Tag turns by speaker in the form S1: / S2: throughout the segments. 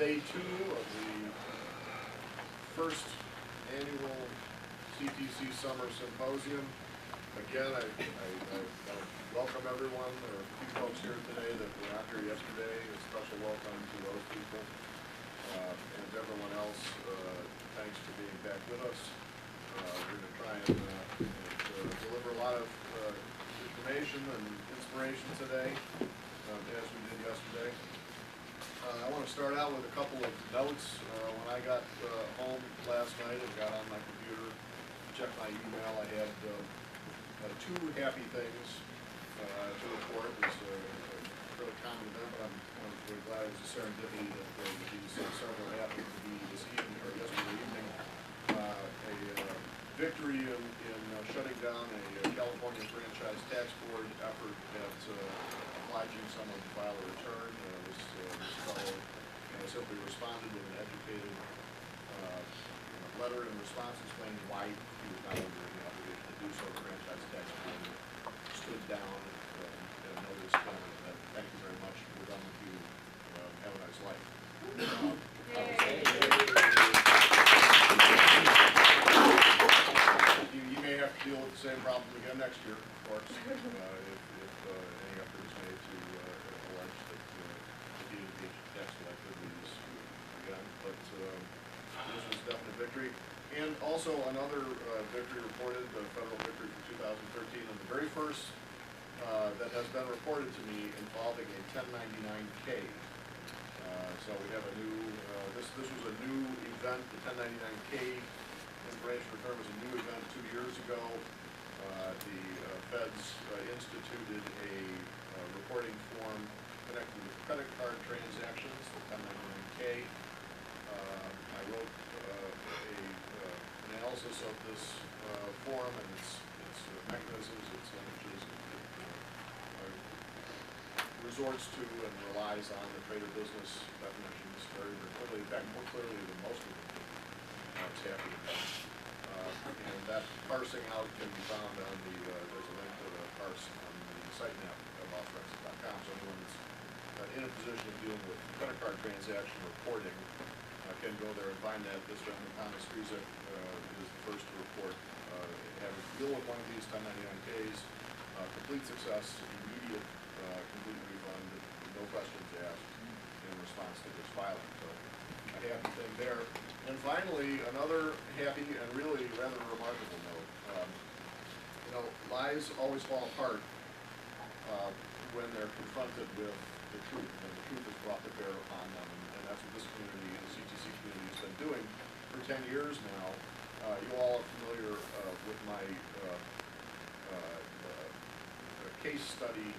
S1: day 2 of the first annual CtC Summer Symposium. Again, I welcome everyone. There are a few folks here today that were not here yesterday. A special welcome to those people. And everyone else, thanks for being back with us. We're going to try and deliver a lot of information and inspiration today, as we did yesterday. I want to start out with a couple of notes. When I got home last night and got on my computer to check my email, I had 2 happy things to report. It was a really common event, but I'm really glad it was a serendipity that these several happened to be this evening or yesterday evening. A victory in shutting down a California Franchise Tax Board effort at obliging someone to file a return. This fellow simply responded with an educated letter in response explaining why he was not under any obligation to do so. The Franchise Tax Board stood down and noticed that thank you very much, we're done with you, have a nice life. You may have to deal with the same problem again next year, of course, if any effort is made to allege that the DNP tax collector is again. But this was definitely a victory. And also another victory reported, the federal victory for 2013, and the very first that has been reported to me involving a 1099-K. So we have a new, this was a new event. The 1099-K information return was a new event 2 years ago. The feds instituted a reporting form connected with credit card transactions, the 1099-K. I wrote an analysis of this form and its mechanisms, its linkages. It resorts to and relies on the trade or business definitions very, very clearly, in fact, more clearly than most of them. I was happy with that. And that parsing out can be found on the, there's a link to the parse on the sitemap of offforensic.com. So anyone that's in a position of dealing with credit card transaction reporting can go there and find that. This gentleman, Thomas Friesick, is the first to report having to deal with one of these 1099-Ks, complete success, immediate complete refund, no questions asked in response to this filing. So a happy thing there. And finally, another happy and really rather remarkable note. Lies always fall apart when they're confronted with the truth, and the truth is brought to bear upon them. And that's what this community, the CtC community, has been doing for 10 years now. You all are familiar with my case study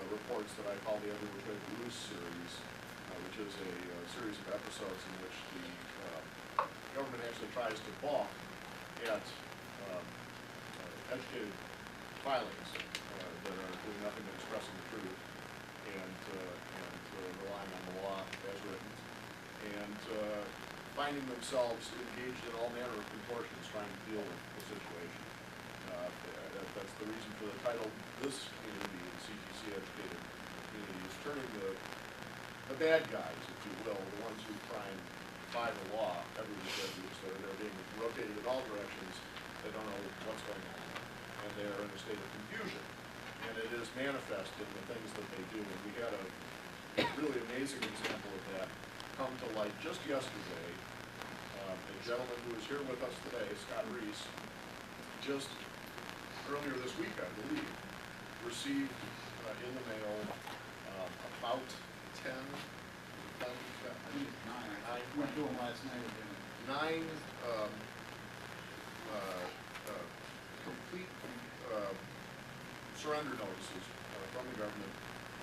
S1: reports that I call the Every Which Way Blues series, which is a series of episodes in which the government actually tries to balk at educated filings that are doing nothing but expressing the truth and relying on the law as written, and finding themselves engaged in all manner of contortions trying to deal with the situation. That's the reason for the title. This community, the CtC educated community, is turning the bad guys, if you will, the ones who try and defy the law, every judges, they're being rotated in all directions. They don't know what's going on, and they're in a state of confusion. And it is manifest in the things that they do. And we had a really amazing example of that come to light just yesterday. A gentleman who is here with us today, Scott Reese, just earlier this week, I believe, received in the mail about 10, I think it's 9.
S2: Went to them last night again.
S1: 9 complete surrender notices from the government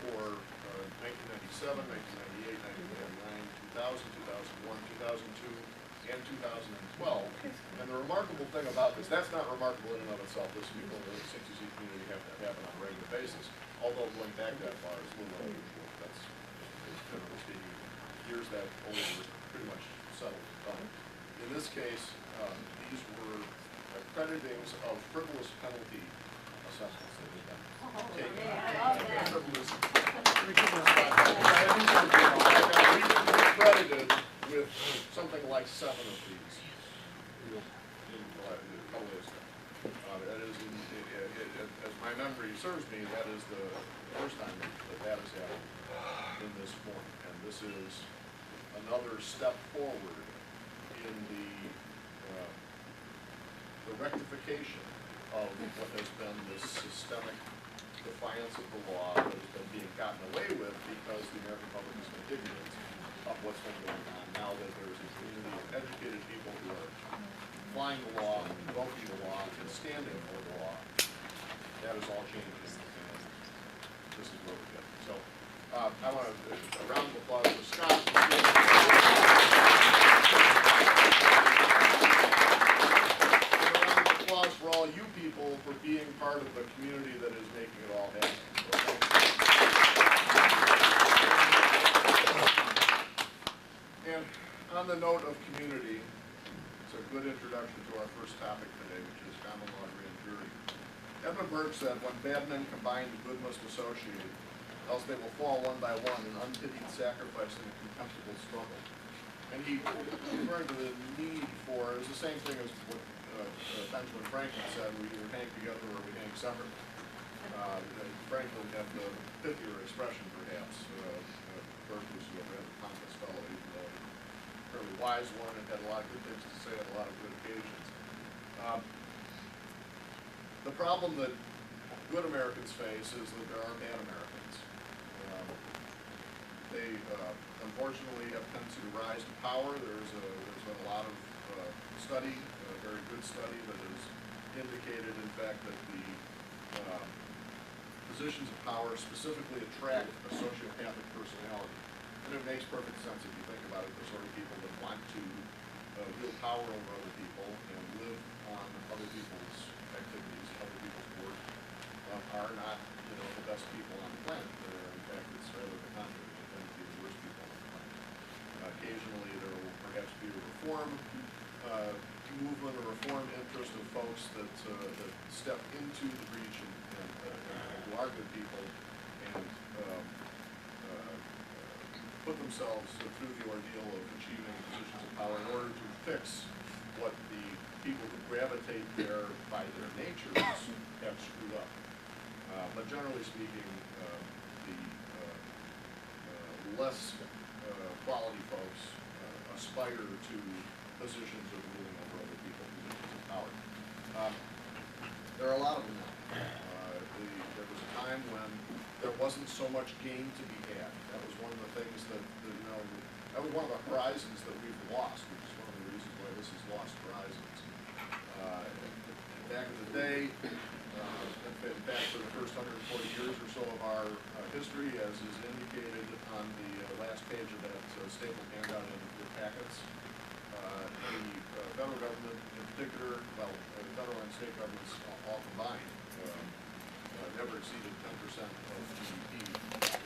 S1: for 1997, 1998, 1999, 2000, 2001, 2002, and 2012. And the remarkable thing about this, that's not remarkable in and of itself. This people in the CtC community have to happen on a regular basis. Although going back that far is a little unusual. That's, generally speaking, years that old is pretty much settled and done. In this case, these were accreditings of frivolous penalty assessments that had been taken. Frivolous. credited with something like 7 of these in a couple days ago. That is, as my memory serves me, that is the first time that has happened in this form. And this is another step forward in the rectification of what has been this systemic defiance of the law that has been being gotten away with because the American public has been ignorant of what's been going on. Now that there's a community of educated people who are applying the law, invoking the law, and standing for the law, that is all changing, and this is where we get. So, I want a round of applause for Scott. A round of applause for all you people for being part of the community that is making it all happen. And on the note of community, it's a good introduction to our first topic today, which is common law grand jury. Edmund Burke said, when bad men combine, the good must associate, else they will fall one by one in unpitied sacrifice and contemptible struggle. And he referred to the need for, it was the same thing as what Benjamin Franklin said, we either hang together or we hang separately. Franklin had the pithier expression, perhaps. Burke was a rather pompous fellow, even though a fairly wise one and had a lot of good things to say on a lot of good occasions. The problem that good Americans face is that there are bad Americans. They unfortunately have tendency to rise to power. There's been a lot of study, a very good study, that has indicated, in fact, that the positions of power specifically attract a sociopathic personality. And it makes perfect sense if you think about it. The sort of people that want to wield power over other people and live on other people's activities, other people's work, are not, the best people on the planet. In fact, it's rather the contrary. They tend to be the worst people on the planet. Occasionally, there will perhaps be a reform movement or reform interest of folks that step into the breach and who are good people and put themselves through the ordeal of achieving positions of power in order to fix what the people who gravitate there by their natures have screwed up. But generally speaking, the less quality folks aspire to positions of ruling over other people, positions of power. There are a lot of them now. There was a time when there wasn't so much gain to be had. That was one of the things that that was one of the horizons that we've lost, which is one of the reasons why this is lost horizons. Back in the day, in fact, for the first 140 years or so of our history, as is indicated on the last page of that staple handout in your packets, the federal government in particular, well, the federal and state governments all combined, never exceeded 10% of GDP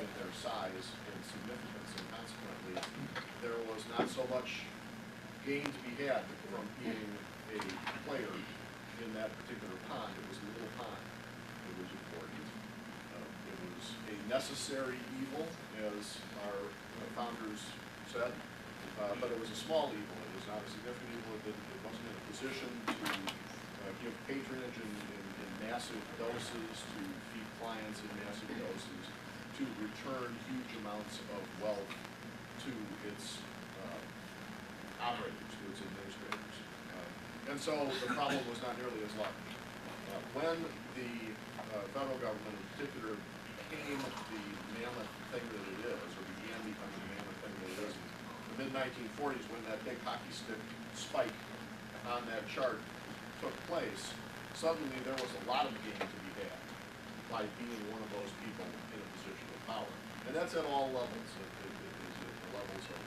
S1: in their size and significance, and consequently, there was not so much gain to be had from being a player in that particular pond. It was a little pond. It was important. It was a necessary evil, as our founders said, but it was a small evil. It was not a significant evil. It wasn't in a position to give patronage in massive doses, to feed clients in massive doses, to return huge amounts of wealth to its operators, to its administrators. And so the problem was not nearly as large. When the federal government in particular became the mammoth thing that it is, or began becoming the mammoth thing that it is, in the mid-1940s, when that big hockey stick spike on that chart took place, suddenly there was a lot of gain to be had by being one of those people in a position of power. And that's at all levels. It is at the levels of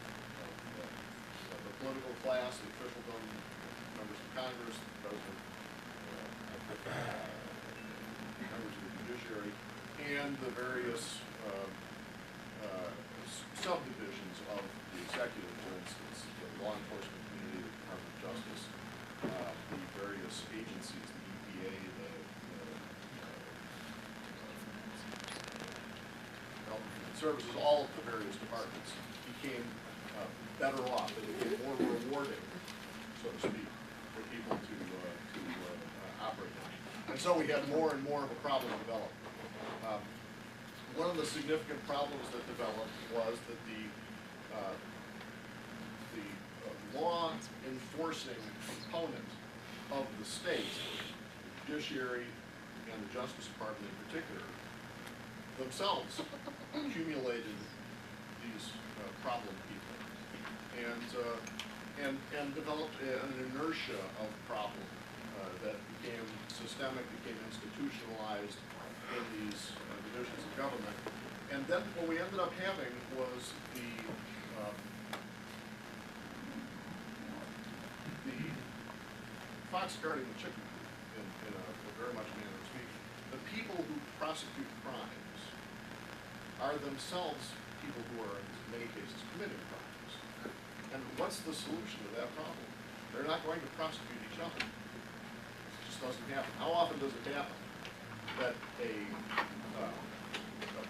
S1: the political class, the officialdom, members of Congress, the president, members of the judiciary, and the various subdivisions of the executive, for instance, the law enforcement community, the Department of Justice, the various agencies, the EPA, the Health and Human Services, all of the various departments became better off. It became more rewarding, so to speak, for people to operate on. And so we had more and more of a problem develop. One of the significant problems that developed was that the law enforcing component of the state, the judiciary and the Justice Department in particular, themselves accumulated these problem people and developed an inertia of problem that became systemic, became institutionalized in these divisions of government. And then what we ended up having was the fox guarding the chicken in a very much manner of speaking. The people who prosecute crimes are themselves people who are in many cases committing crimes. And what's the solution to that problem? They're not going to prosecute each other. It just doesn't happen. How often does it happen that a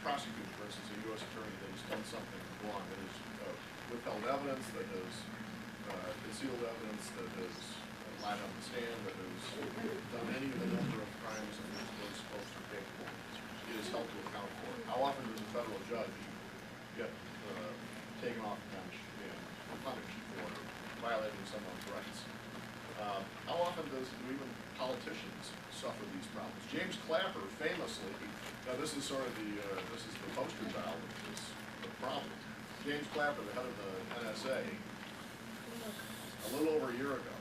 S1: prosecutor, for instance, a U.S. attorney that has done something wrong, that has withheld evidence, that has concealed evidence, that has lied on the stand, that has done any of the number of crimes that those folks are capable of, is held to account for? How often does a federal judge get taken off the bench and punished for violating someone's rights? How often do even politicians suffer these problems? James Clapper famously, now this is sort of this is the poster child of this problem. James Clapper, the head of the NSA, a little over a year ago,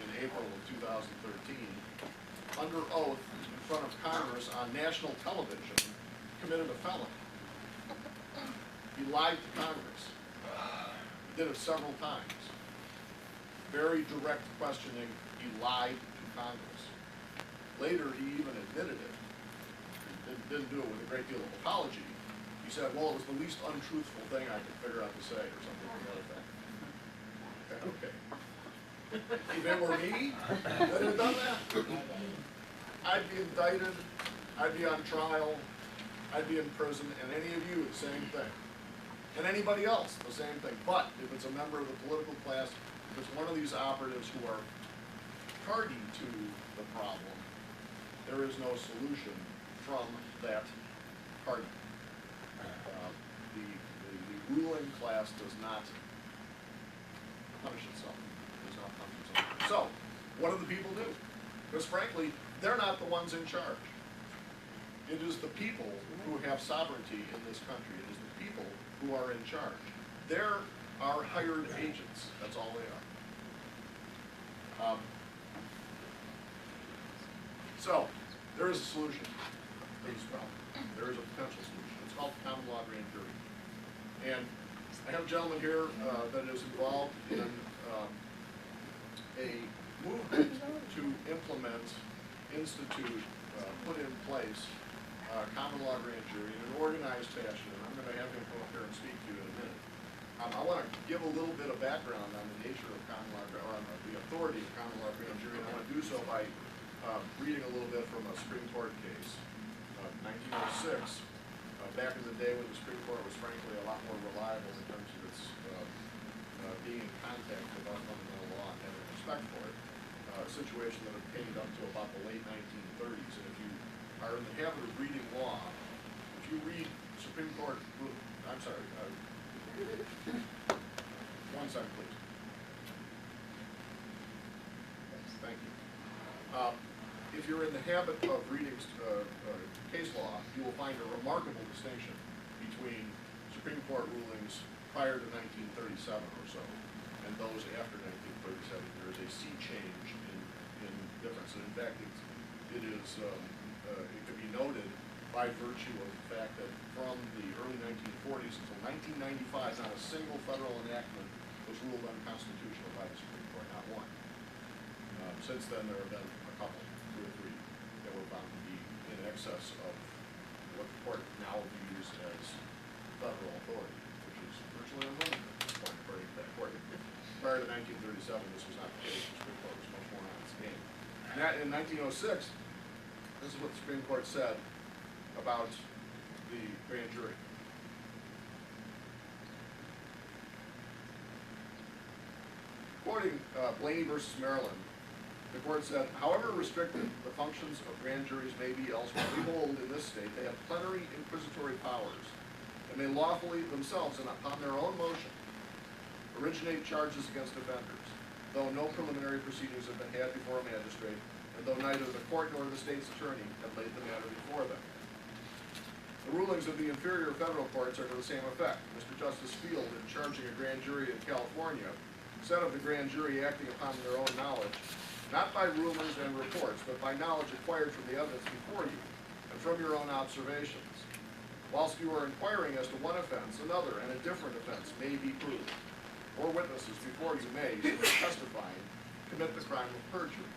S1: in April of 2013, under oath in front of Congress on national television, committed a felony. He lied to Congress. He did it several times. Very direct questioning, he lied to Congress. Later, he even admitted it. Didn't do it with a great deal of apology. He said, well, it was the least untruthful thing I could figure out to say, or something to that effect. Okay. If it were me that had done that, I'd be indicted, I'd be on trial, I'd be in prison, and any of you, the same thing. And anybody else, the same thing. But if it's a member of the political class, if it's one of these operatives who are party to the problem, there is no solution from that party. The ruling class does not punish itself. Does not punish itself. So, what do the people do? Because frankly, they're not the ones in charge. It is the people who have sovereignty in this country. It is the people who are in charge. They're our hired agents. That's all they are. So, there is a solution to this problem. There is a potential solution. It's called the common law grand jury. And I have a gentleman here that is involved in a movement to implement, institute, put in place common law grand jury in an organized fashion. And I'm going to have him come up here and speak to you in a minute. I want to give a little bit of background on the nature of common law, or on the authority of common law grand jury, and I want to do so by reading a little bit from a Supreme Court case, 1906. Back in the day when the Supreme Court was frankly a lot more reliable in terms of its being in contact with our fundamental law and having respect for it, a situation that obtained up to about the late 1930s. And if you are in the habit of reading law, if you read Supreme Court, I'm sorry, one second please. Thank you. If you're in the habit of reading case law, you will find a remarkable distinction between Supreme Court rulings prior to 1937 or so and those after 1937. There is a sea change in difference. And in fact, it can be noted by virtue of the fact that from the early 1940s until 1995, not a single federal enactment was ruled unconstitutional by the Supreme Court, not one. Since then, there have been a couple, 2 or 3, that were found to be in excess of what the court now views as federal authority, which is virtually unlimited at this point, according to that court. Prior to 1937, this was not the case. The Supreme Court was much more on its game. In 1906, this is what the Supreme Court said about the grand jury. quoting Blaney versus Maryland, the court said, however restricted the functions of grand juries may be elsewhere, we hold in this state they have plenary inquisitory powers, and may lawfully themselves and upon their own motion originate charges against offenders, though no preliminary proceedings have been had before a magistrate, and though neither the court nor the state's attorney have laid the matter before them. The rulings of the inferior federal courts are to the same effect. Mr. Justice Field, in charging a grand jury in California, said of the grand jury acting upon their own knowledge, not by rumors and reports, but by knowledge acquired from the evidence before you, and from your own observations. Whilst you are inquiring as to one offense, another and a different offense may be proved, or witnesses before you may, testifying, commit the crime of perjury.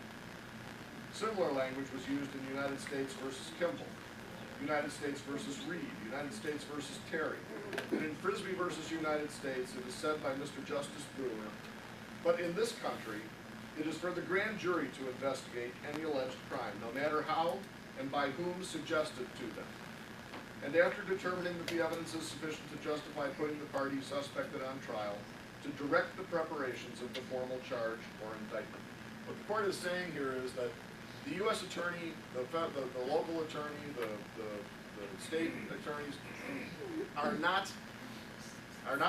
S1: Similar language was used in United States versus Kimball, United States versus Reed, United States versus Terry, and in Frisbee versus United States, it is said by Mr. Justice Brewer, but in this country, it is for the grand jury to investigate any alleged crime, no matter how and by whom suggested to them. And after determining that the evidence is sufficient to justify putting the party suspected on trial, to direct the preparations of the formal charge or indictment. What the court is saying here is that the U.S. attorney, the local attorney, the state attorneys are not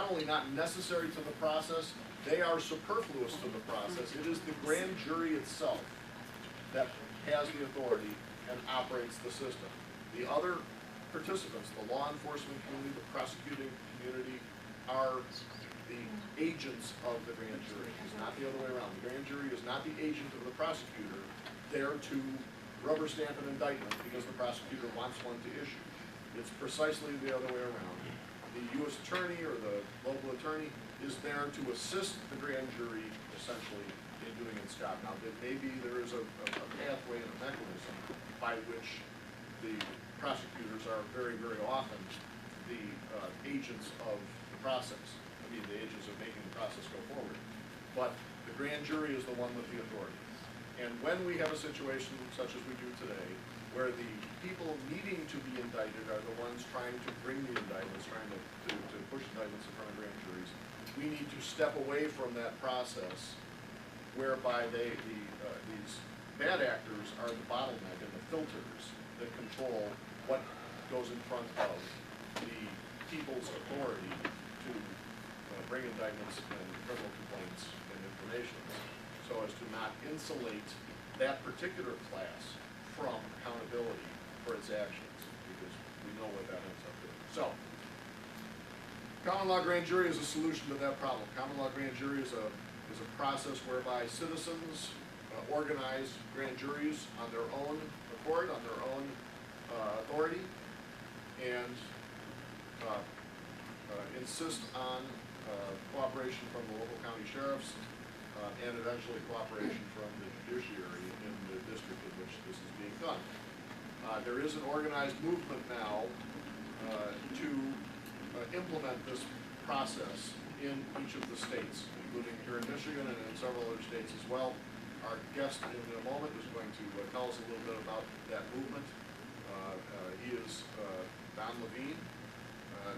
S1: only not necessary to the process, they are superfluous to the process. It is the grand jury itself that has the authority and operates the system. The other participants, the law enforcement community, the prosecuting community, are the agents of the grand jury. It's not the other way around. The grand jury is not the agent of the prosecutor there to rubber stamp an indictment because the prosecutor wants one to issue. It's precisely the other way around. The U.S. attorney or the local attorney is there to assist the grand jury essentially in doing its job. Now, maybe there is a pathway and a mechanism by which the prosecutors are very, very often the agents of the process. I mean, the agents of making the process go forward. But the grand jury is the one with the authority. And when we have a situation such as we do today, where the people needing to be indicted are the ones trying to bring the indictments, trying to push indictments in front of grand juries, we need to step away from that process whereby these bad actors are the bottleneck and the filters that control what goes in front of the people's authority to bring indictments and criminal complaints and information, so as to not insulate that particular class from accountability for its actions, because we know what that ends up doing. So, common law grand jury is a solution to that problem. Common law grand jury is a process whereby citizens organize grand juries on their own accord, on their own authority, and insist on cooperation from the local county sheriffs and eventually cooperation from the judiciary in the district in which this is being done. There is an organized movement now to implement this process in each of the states, including here in Michigan and in several other states as well. Our guest in a moment is going to tell us a little bit about that movement. He is Don La Vigne.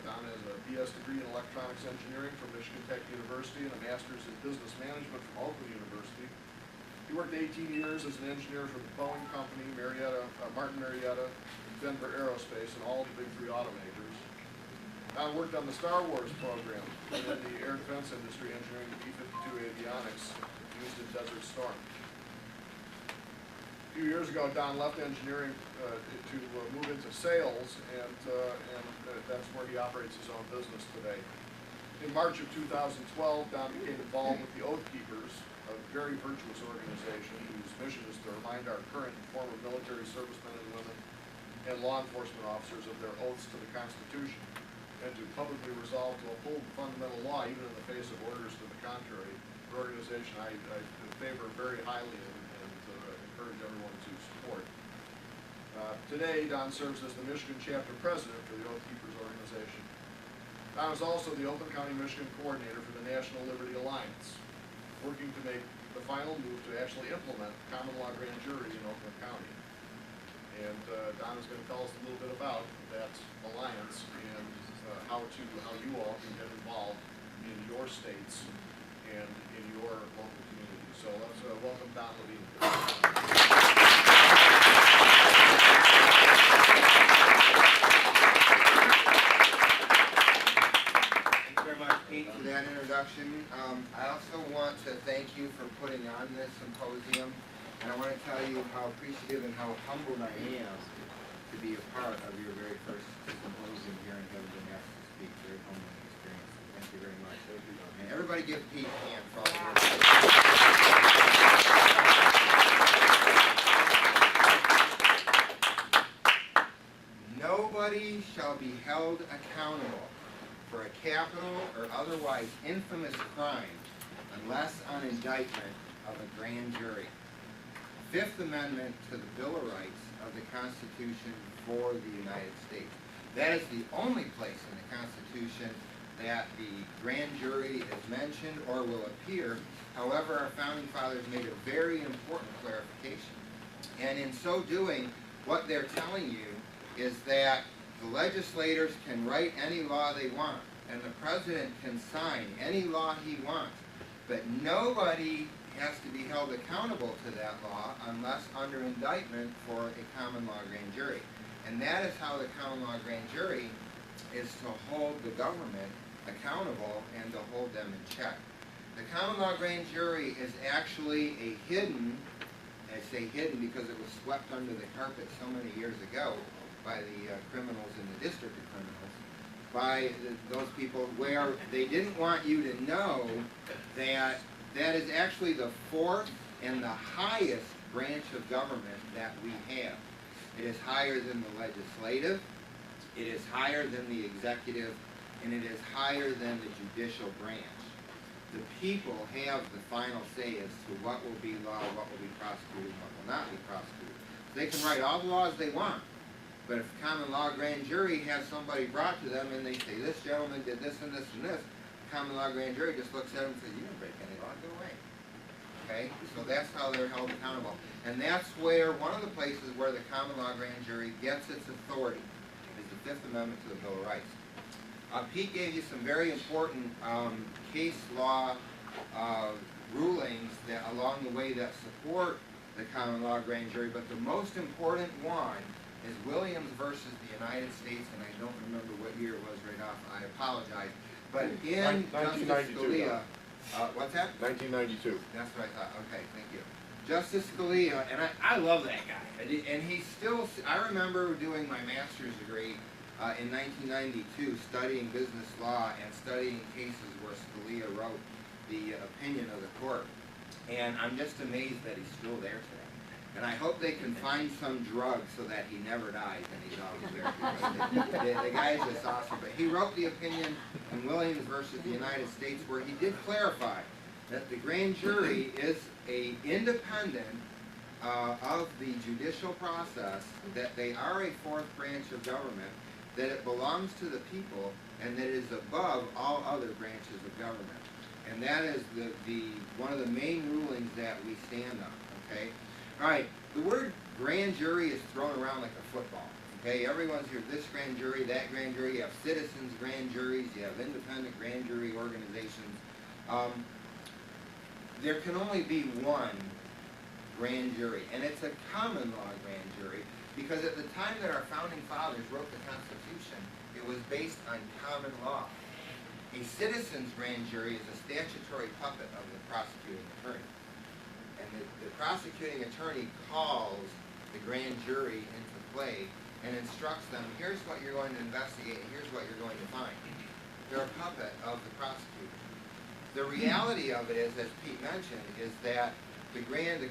S1: Don has a BS degree in electronics engineering from Michigan Tech University and a master's in business management from Oakland University. He worked 18 years as an engineer for the Boeing Company, Martin Marietta, Denver Aerospace, and all the big three automakers. Don worked on the Star Wars program and in the air defense industry, engineering the B-52 avionics used in Desert Storm. A few years ago, Don left engineering to move into sales, and that's where he operates his own business today. In March of 2012, Don became involved with the Oath Keepers, a very virtuous organization whose mission is to remind our current and former military servicemen and women and law enforcement officers of their oaths to the Constitution, and to publicly resolve to uphold fundamental law even in the face of orders to the contrary. An organization I favor very highly and encourage everyone to support. Today, Don serves as the Michigan chapter president for the Oath Keepers organization. Don is also the Oakland County, Michigan coordinator for the National Liberty Alliance, working to make the final move to actually implement common law grand juries in Oakland County. And Don is going to tell us a little bit about that alliance and how you all can get involved in your states and in your local community. So let's welcome Don La Vigne.
S3: Thanks very much, Pete, for that introduction. I also want to thank you for putting on this symposium, and I want to tell you how appreciative and how humbled I am to be a part of your very first symposium here and having been asked to speak. Very humbling experience. Thank you very much. And everybody give Pete a hand for all the work. Nobody shall be held accountable for a capital or otherwise infamous crime unless on indictment of a grand jury. Fifth Amendment to the Bill of Rights of the Constitution for the United States. That is the only place in the Constitution that the grand jury is mentioned or will appear. However, our Founding Fathers made a very important clarification. And in so doing, what they're telling you is that the legislators can write any law they want, and the president can sign any law he wants, but nobody has to be held accountable to that law unless under indictment for a common law grand jury. And that is how the common law grand jury is to hold the government accountable and to hold them in check. The common law grand jury is actually a hidden, I say hidden because it was swept under the carpet so many years ago by the criminals in the district of criminals, by those people where they didn't want you to know that that is actually the fourth and the highest branch of government that we have. It is higher than the legislative, it is higher than the executive, and it is higher than the judicial branch. The people have the final say as to what will be law, what will be prosecuted, and what will not be prosecuted. They can write all the laws they want, but if a common law grand jury has somebody brought to them and they say, this gentleman did this and this and this, the common law grand jury just looks at them and says, you didn't break any law, go away. Okay? So that's how they're held accountable. And that's where, one of the places where the common law grand jury gets its authority is the Fifth Amendment to the Bill of Rights. Pete gave you some very important case law rulings that along the way that support the common law grand jury, but the most important one is Williams versus the United States, and I don't remember what year it was right off, I apologize. But in Justice Scalia, what's that?
S1: 1992.
S3: That's what I thought. Okay, thank you. Justice Scalia, and I love that guy. And he's still, I remember doing my master's degree in 1992, studying business law and studying cases where Scalia wrote the opinion of the court. And I'm just amazed that he's still there today. And I hope they can find some drug so that he never dies and he's always there. The guy is just awesome. But he wrote the opinion in Williams versus the United States where he did clarify that the grand jury is a independent of the judicial process, that they are a fourth branch of government, that it belongs to the people, and that it is above all other branches of government. And that is one of the main rulings that we stand on, okay? All right, the word grand jury is thrown around like a football, okay? Everyone's here, this grand jury, that grand jury, you have citizens grand juries, you have independent grand jury organizations. There can only be one grand jury, and it's a common law grand jury, because at the time that our founding fathers wrote the Constitution, it was based on common law. A citizen's grand jury is a statutory puppet of the prosecuting attorney. And the prosecuting attorney calls the grand jury into play and instructs them, here's what you're going to investigate, and here's what you're going to find. They're a puppet of the prosecutor. The reality of it is, as Pete mentioned, is that the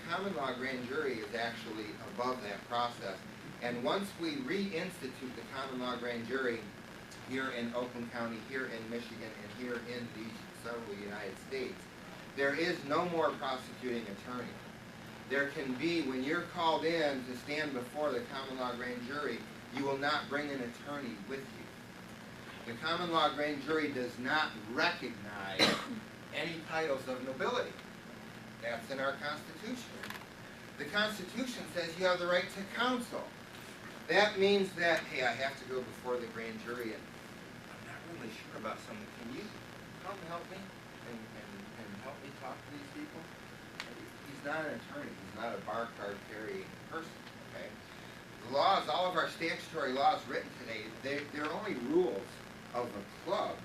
S3: common law grand jury is actually above that process. And once we reinstitute the common law grand jury here in Oakland County, here in Michigan, and here in the several United States, there is no more prosecuting attorney. There can be, when you're called in to stand before the common law grand jury, you will not bring an attorney with you. The common law grand jury does not recognize any titles of nobility. That's in our Constitution. The Constitution says you have the right to counsel. That means that, hey, I have to go before the grand jury and I'm not really sure about something. Can you come help me and help me talk to these people? He's not an attorney. He's not a bar card carrying person, okay? The laws, all of our statutory laws written today, they're only rules of a club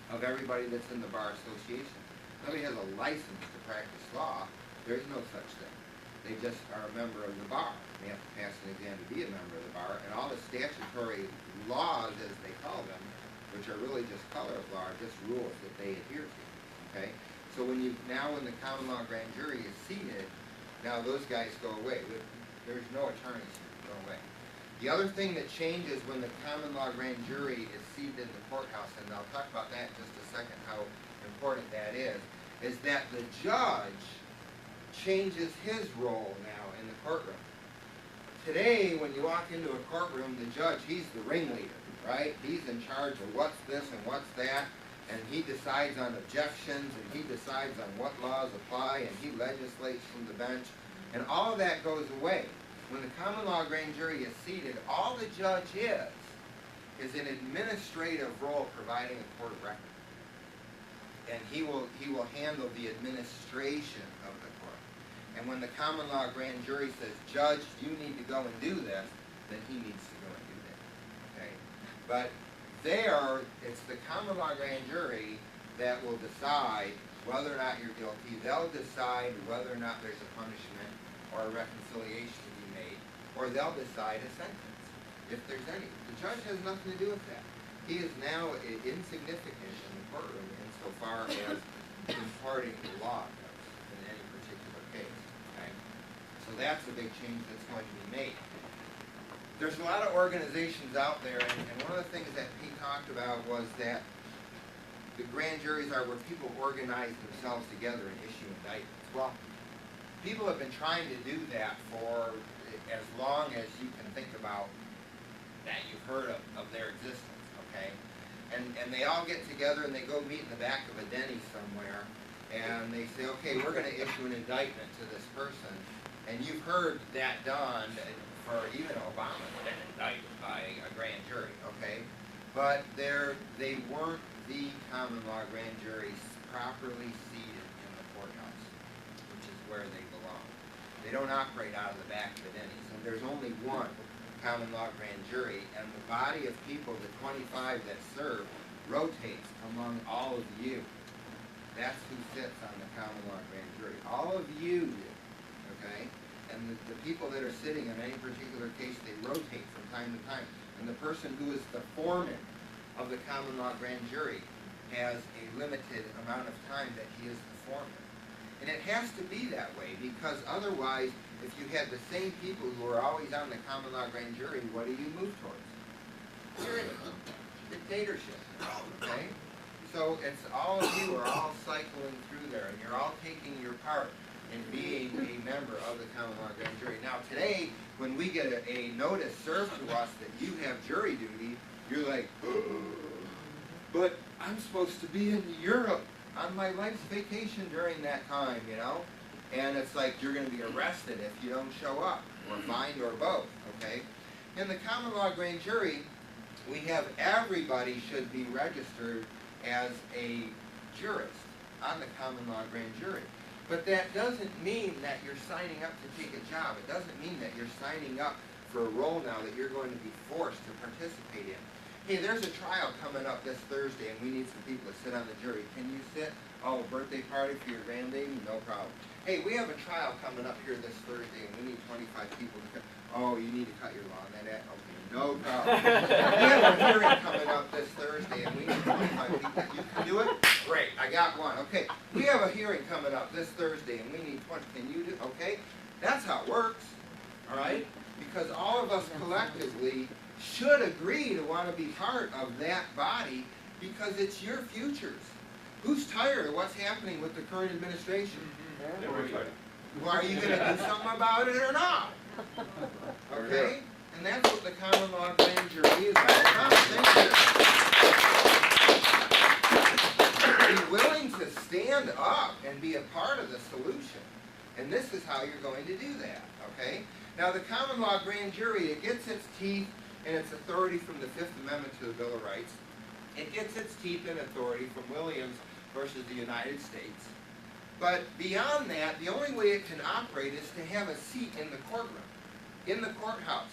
S3: of everybody that's in the bar association. Nobody has a license to practice law. There's no such thing. They just are a member of the bar. They have to pass an exam to be a member of the bar, and all the statutory laws, as they call them, which are really just color of law, are just rules that they adhere to, okay? So when the common law grand jury is seated, now those guys go away. There's no attorneys here, go away. The other thing that changes when the common law grand jury is seated in the courthouse, and I'll talk about that in just a second, how important that is that the judge changes his role now in the courtroom. Today, when you walk into a courtroom, the judge, he's the ringleader, right? He's in charge of what's this and what's that, and he decides on objections, and he decides on what laws apply, and he legislates from the bench, and all of that goes away. When the common law grand jury is seated, all the judge is an administrative role providing a court of record. And he will handle the administration of the court. And when the common law grand jury says, Judge, you need to go and do this, then he needs to go and do that. Okay? But it's the common law grand jury that will decide whether or not you're guilty. They'll decide whether or not there's a punishment or a reconciliation to be made, or they'll decide a sentence, if there's any. The judge has nothing to do with that. He is now insignificant in the courtroom insofar as imparting the law goes in any particular case. Okay? So that's a big change that's going to be made. There's a lot of organizations out there, and one of the things that he talked about was that the grand juries are where people organize themselves together and issue indictments. Well, people have been trying to do that for as long as you can think about that you've heard of their existence, okay? And they all get together and they go meet in the back of a Denny's somewhere, and they say, okay, we're going to issue an indictment to this person. And you've heard that done for even Obama's been indicted by a grand jury, okay? But they weren't the common law grand juries properly seated in the courthouse, which is where they belong. They don't operate out of the back of the Denny's, and there's only one common law grand jury, and the body of people, the 25 that serve, rotates among all of you. That's who sits on the common law grand jury. All of you do, okay? And the people that are sitting in any particular case, they rotate from time to time. And the person who is the foreman of the common law grand jury has a limited amount of time that he is the foreman. And it has to be that way, because otherwise, if you had the same people who are always on the common law grand jury, what do you move towards? Tyranny, dictatorship, okay? So it's all of you are all cycling through there, and you're all taking your part in being a member of the common law grand jury. Now today, when we get a notice served to us that you have jury duty, you're like, but I'm supposed to be in Europe on my life's vacation during that time, you know? And it's like you're going to be arrested if you don't show up, or fined, or both, okay? In the common law grand jury, we have everybody should be registered as a jurist on the common law grand jury. But that doesn't mean that you're signing up to take a job. It doesn't mean that you're signing up for a role now that you're going to be forced to participate in. Hey, there's a trial coming up this Thursday, and we need some people to sit on the jury. Can you sit? Oh, a birthday party for your grandbaby? No problem. Hey, we have a trial coming up here this Thursday, and we need 25 people to come. Oh, you need to cut your lawn. Okay, no problem. We have a hearing coming up this Thursday, and we need 25 people. You can do it? Great, I got one. Okay, we have a hearing coming up this Thursday, and we need 20. Can you do? Okay, that's how it works. All right, because all of us collectively should agree to want to be part of that body, because it's your futures. Who's tired of what's happening with the current administration? Well, are you going to do something about it or not? Okay? And that's what the common law grand jury is about. Be willing to stand up and be a part of the solution. And this is how you're going to do that. Okay? Now, the common law grand jury, it gets its teeth and its authority from the Fifth Amendment to the Bill of Rights. It gets its teeth and authority from Williams versus the United States. But beyond that, the only way it can operate is to have a seat in the courtroom, in the courthouse.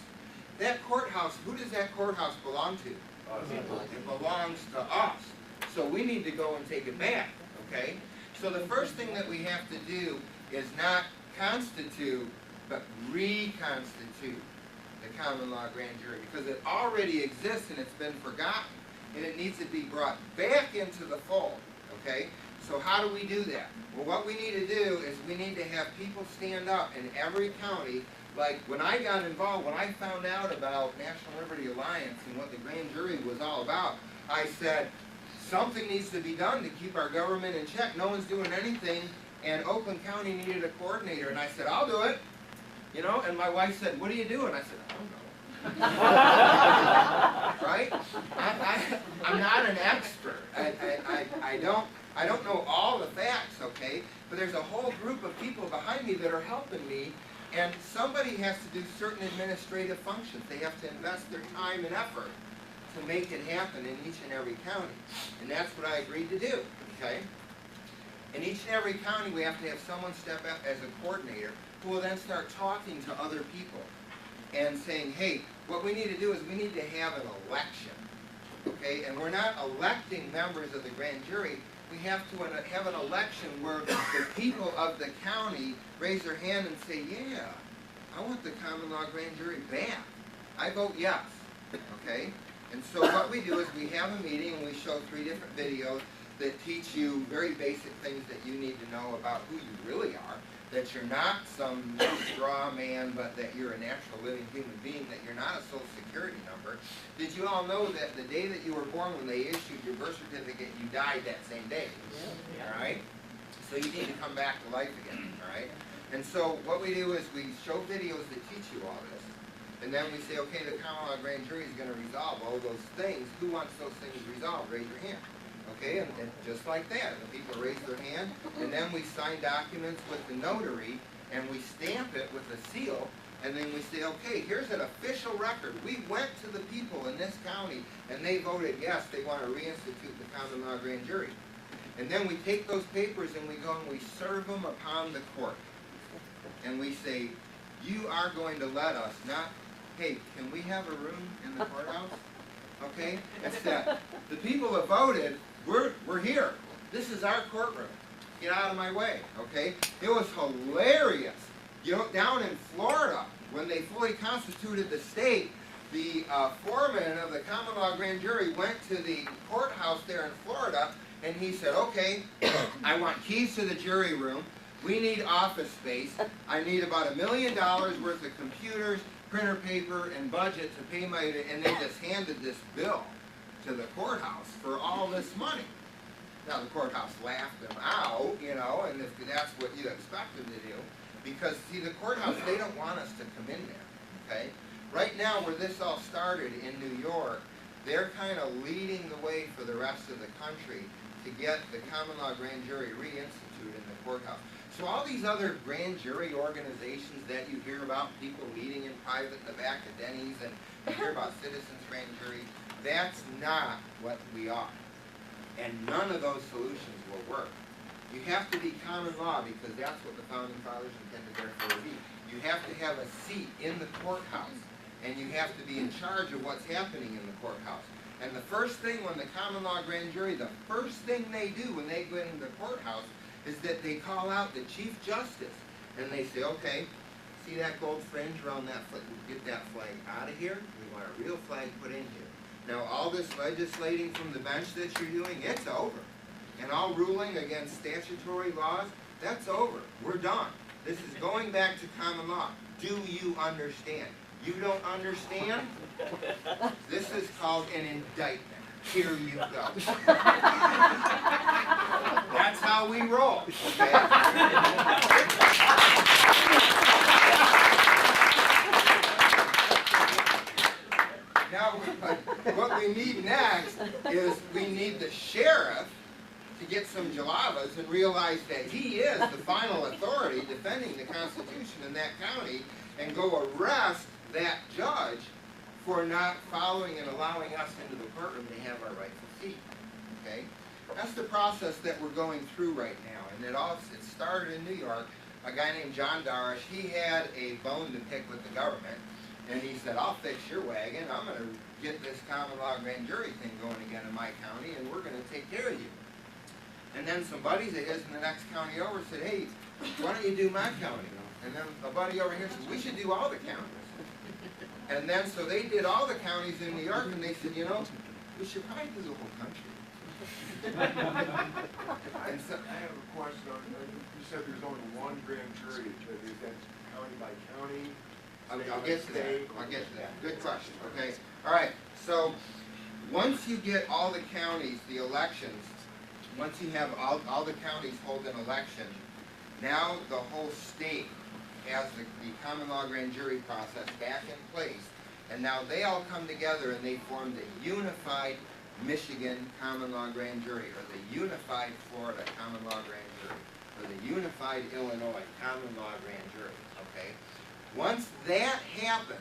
S3: That courthouse, who does that courthouse belong to? It belongs to us. So we need to go and take it back, okay? So the first thing that we have to do is not constitute, but reconstitute the common law grand jury, because it already exists and it's been forgotten, and it needs to be brought back into the fold, okay? So how do we do that? Well, what we need to do is we need to have people stand up in every county. Like when I got involved, when I found out about National Liberty Alliance and what the grand jury was all about, I said, something needs to be done to keep our government in check. No one's doing anything, and Oakland County needed a coordinator, and I said, I'll do it. You know, and my wife said, what do you do? And I said, I don't know. Right? I'm not an expert. I don't know all the facts, okay? But there's a whole group of people behind me that are helping me, and somebody has to do certain administrative functions. They have to invest their time and effort to make it happen in each and every county. And that's what I agreed to do, okay? In each and every county, we have to have someone step up as a coordinator who will then start talking to other people and saying, hey, what we need to do is we need to have an election, okay? And we're not electing members of the grand jury. We have to have an election where the people of the county raise their hand and say, yeah, I want the common law grand jury back. I vote yes, okay? And so what we do is we have a meeting and we show 3 different videos that teach you very basic things that you need to know about who you really are, that you're not some straw man, but that you're a natural living human being, that you're not a social security number. Did you all know that the day that you were born, when they issued your birth certificate, you died that same day? Yeah. All right? So you need to come back to life again, all right? And so what we do is we show videos that teach you all this. And then we say, okay, the common law grand jury is going to resolve all those things. Who wants those things resolved? Raise your hand. Okay, and just like that, the people raise their hand, and then we sign documents with the notary, and we stamp it with a seal, and then we say, okay, here's an official record. We went to the people in this county, and they voted yes, they want to reinstitute the common law grand jury. And then we take those papers and we go and we serve them upon the court. And we say, you are going to let us, not, hey, can we have a room in the courthouse? Okay? It's that the people that voted, we're here. This is our courtroom. Get out of my way, okay? It was hilarious. You know, down in Florida, when they fully constituted the state, the foreman of the common law grand jury went to the courthouse there in Florida, and he said, okay, I want keys to the jury room. We need office space. I need about $1 million worth of computers, printer paper, and budget to pay my, and they just handed this bill to the courthouse for all this money. Now the courthouse laughed them out, you know, and if that's what you expect them to do, because see, the courthouse, they don't want us to come in there, okay? Right now, where this all started in New York, they're kind of leading the way for the rest of the country to get the common law grand jury reinstituted in the courthouse. So all these other grand jury organizations that you hear about, people meeting in private in the back of Denny's, and you hear about citizens grand jury, that's not what we are. And none of those solutions will work. You have to be common law because that's what the Founding Fathers intended therefore to be. You have to have a seat in the courthouse, and you have to be in charge of what's happening in the courthouse. And the first thing when the common law grand jury, the first thing they do when they go into the courthouse is that they call out the Chief Justice, and they say, okay, see that gold fringe around that flag? Get that flag out of here. We want a real flag put in here. Now all this legislating from the bench that you're doing, it's over. And all ruling against statutory laws, that's over. We're done. This is going back to common law. Do you understand? You don't understand? This is called an indictment. Here you go. That's how we roll. Okay? Now, what we need next is we need the sheriff to get some jalabas and realize that he is the final authority defending the Constitution in that county, and go arrest that judge for not following and allowing us into the courtroom to have our rightful seat. Okay? That's the process that we're going through right now. And it started in New York. A guy named John Darish, he had a bone to pick with the government. And he said, I'll fix your wagon. I'm going to get this common law grand jury thing going again in my county, and we're going to take care of you. And then some buddies of his in the next county over said, hey, why don't you do my county? And then a buddy over here said, we should do all the counties. And then so they did all the counties in New York, and they said, you know, we should probably do the whole country.
S1: And so, I have a question on, you said there's only one grand jury, is that county by county?
S3: I'll get to that. I'll get to that. Good question. Okay. All right. So once you get all the counties, the elections, once you have all the counties hold an election, now the whole state has the common law grand jury process back in place, and now they all come together and they form the unified Michigan common law grand jury, or the unified Florida common law grand jury, or the unified Illinois common law grand jury. Okay. Once that happens,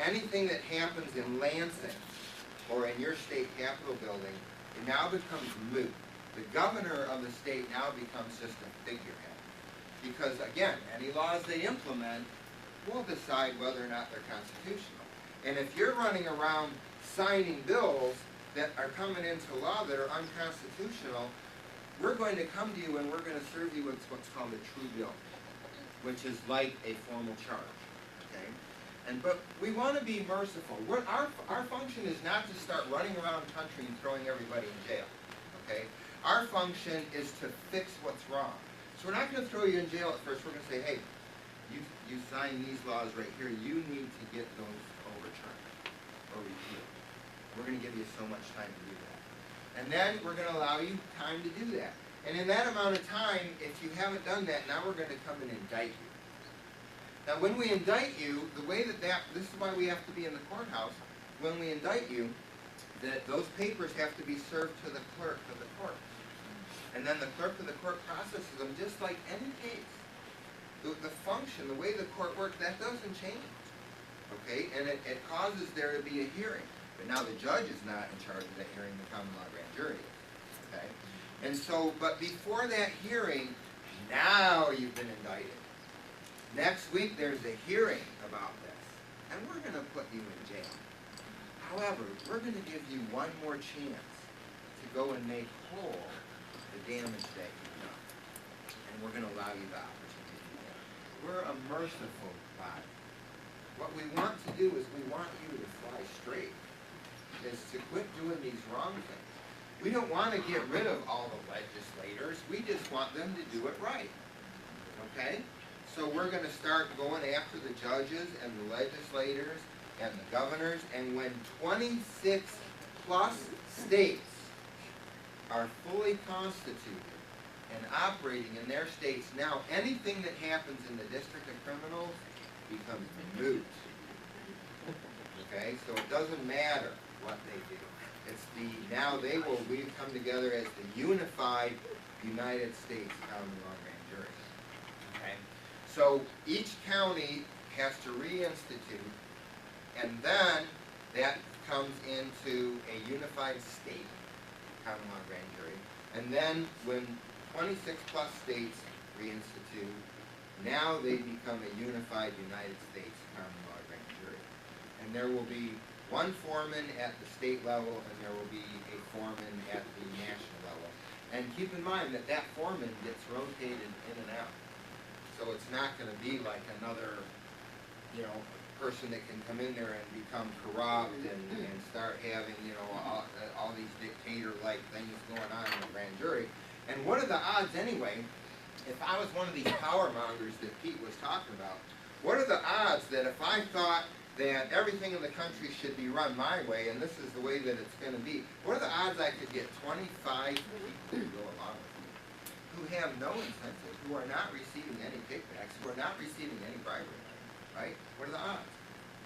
S3: anything that happens in Lansing or in your state capitol building, it now becomes moot. The governor of the state now becomes just a figurehead. Because again, any laws they implement will decide whether or not they're constitutional. And if you're running around signing bills that are coming into law that are unconstitutional, we're going to come to you and we're going to serve you with what's called a true bill, which is like a formal charge, okay? But we want to be merciful. Our function is not to start running around the country and throwing everybody in jail, okay? Our function is to fix what's wrong. So we're not going to throw you in jail at first. We're going to say, hey, you signed these laws right here. You need to get those overturned or repealed. We're going to give you so much time to do that. And then we're going to allow you time to do that. And in that amount of time, if you haven't done that, now we're going to come and indict you. Now when we indict you, the way this is why we have to be in the courthouse. When we indict you, that those papers have to be served to the clerk of the court. And then the clerk of the court processes them just like any case. The function, the way the court works, that doesn't change. Okay? And it causes there to be a hearing. But now the judge is not in charge of that hearing, the common law grand jury is. Okay? And so, but before that hearing, now you've been indicted. Next week there's a hearing about this, and we're going to put you in jail. However, we're going to give you one more chance to go and make whole the damage that you've done. And we're going to allow you the opportunity to do that. We're a merciful body. What we want to do is we want you to fly straight, is to quit doing these wrong things. We don't want to get rid of all the legislators. We just want them to do it right. Okay? So we're going to start going after the judges and the legislators and the governors. And when 26 plus states are fully constituted and operating in their states, now anything that happens in the District of Criminals becomes moot. Okay? So it doesn't matter what they do. It's now we come together as the unified United States common law grand jury. Okay? So each county has to reinstitute, and then that comes into a unified state common law grand jury. And then when 26 plus states reinstitute, now they become a unified United States common law grand jury. And there will be one foreman at the state level, and there will be a foreman at the national level. And keep in mind that that foreman gets rotated in and out. So it's not going to be like another, person that can come in there and become corrupt and start having, all these dictator-like things going on in the grand jury. And what are the odds anyway, if I was one of these power mongers that Pete was talking about, what are the odds that if I thought that everything in the country should be run my way, and this is the way that it's going to be, what are the odds I could get 25 people to go along with me who have no incentive, who are not receiving any kickbacks, who are not receiving any bribery money, right? What are the odds?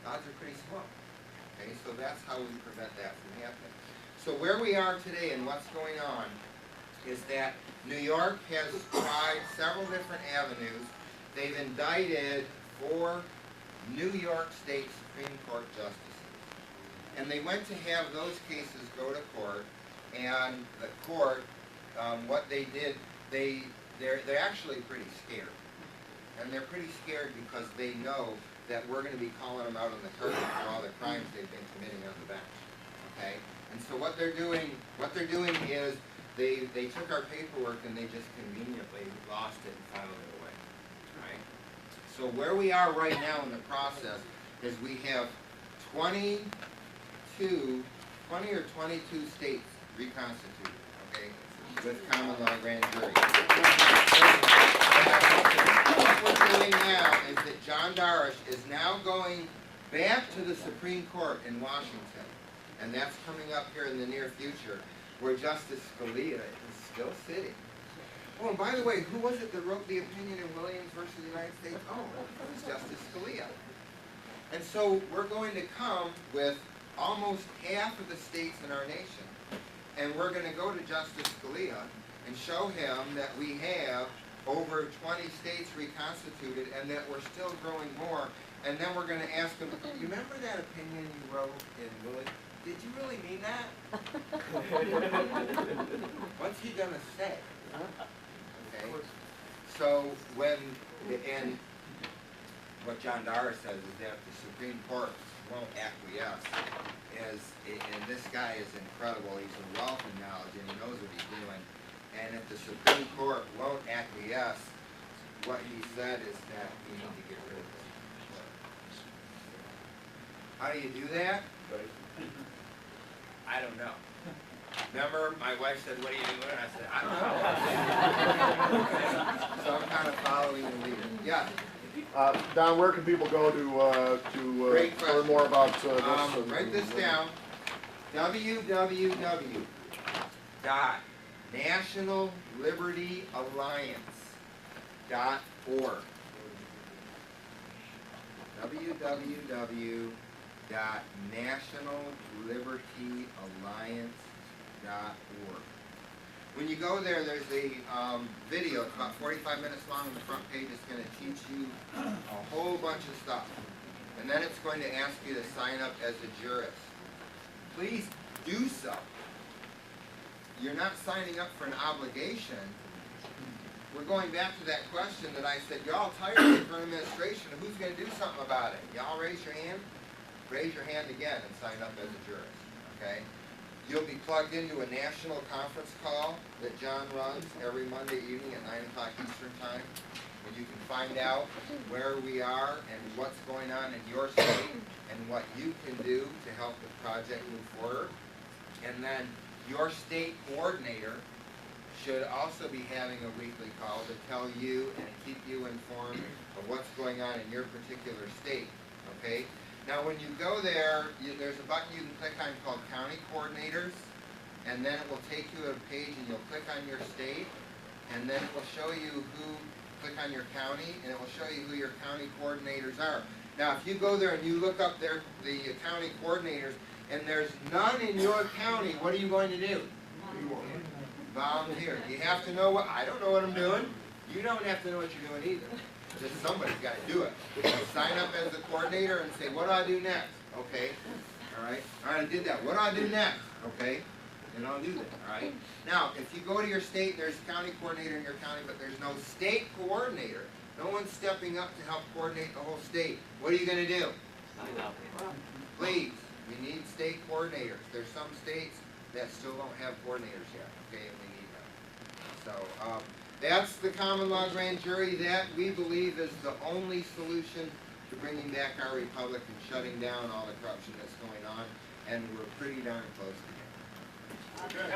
S3: The odds are pretty small. Okay, so that's how we prevent that from happening. So where we are today and what's going on is that New York has tried several different avenues. They've indicted 4 New York State Supreme Court justices. And they went to have those cases go to court, And the court, what they did, they're actually pretty scared. And they're pretty scared because they know that we're going to be calling them out on the carpet for all the crimes they've been committing on the bench. Okay? And so what they're doing is they took our paperwork and they just conveniently lost it and filed it away. Right? So where we are right now in the process is we have 20 or 22 states reconstituted, okay, with common law grand jury. What we're doing now is that John Darish is now going back to the Supreme Court in Washington, and that's coming up here in the near future, where Justice Scalia is still sitting. Oh, and by the way, who was it that wrote the opinion in Williams versus the United States? Oh, it was Justice Scalia. And so we're going to come with almost half of the states in our nation, and we're going to go to Justice Scalia and show him that we have over 20 states reconstituted and that we're still growing more. And then we're going to ask him, you remember that opinion you wrote in Williams? Did you really mean that? What's he going to say? Okay. So and what John Darish says is that the Supreme Court won't acquiesce, and this guy is incredible. He's a wealth of knowledge and he knows what he's doing. And if the Supreme Court won't acquiesce, what he said is that we need to get rid of this. How do you do that? I don't know. Remember, my wife said, "What are you doing?" And I said, "I don't know." So I'm kind of following the leader. Yeah.
S1: Don, where can people go to learn more about this?
S3: Write this down. www.nationallibertyalliance.org. www.nationallibertyalliance.org. When you go there, there's a video. It's about 45 minutes long on the front page. It's going to teach you a whole bunch of stuff. And then it's going to ask you to sign up as a jurist. Please do so. You're not signing up for an obligation. We're going back to that question that I said, y'all tired of it for administration. Who's going to do something about it? Y'all raise your hand? Raise your hand again and sign up as a jurist. Okay? You'll be plugged into a national conference call that John runs every Monday evening at 9 o'clock Eastern Time. And you can find out where we are and what's going on in your state and what you can do to help the project move forward. And then your state coordinator should also be having a weekly call to tell you and keep you informed of what's going on in your particular state. Okay? Now when you go there, there's a button you can click on called County Coordinators, and then it will take you to a page and you'll click on your state, and then it will show you click on your county, and it will show you who your county coordinators are. Now if you go there and you look up the county coordinators, and there's none in your county, what are you going to do? Volunteer. You have to know I don't know what I'm doing. You don't have to know what you're doing either. Just somebody's got to do it. So sign up as a coordinator and say, what do I do next? Okay. All right. All right, I did that. What do I do next? Okay. And I'll do that. All right. Now, if you go to your state, there's a county coordinator in your county, but there's no state coordinator. No one's stepping up to help coordinate the whole state. What are you going to do?
S4: Sign up.
S3: Please, we need state coordinators. There's some states that still don't have coordinators yet. Okay, and we need them. So, that's the common law grand jury. That, we believe, is the only solution to bringing back our republic and shutting down all the corruption that's going on, and we're pretty darn close to it.
S1: Okay.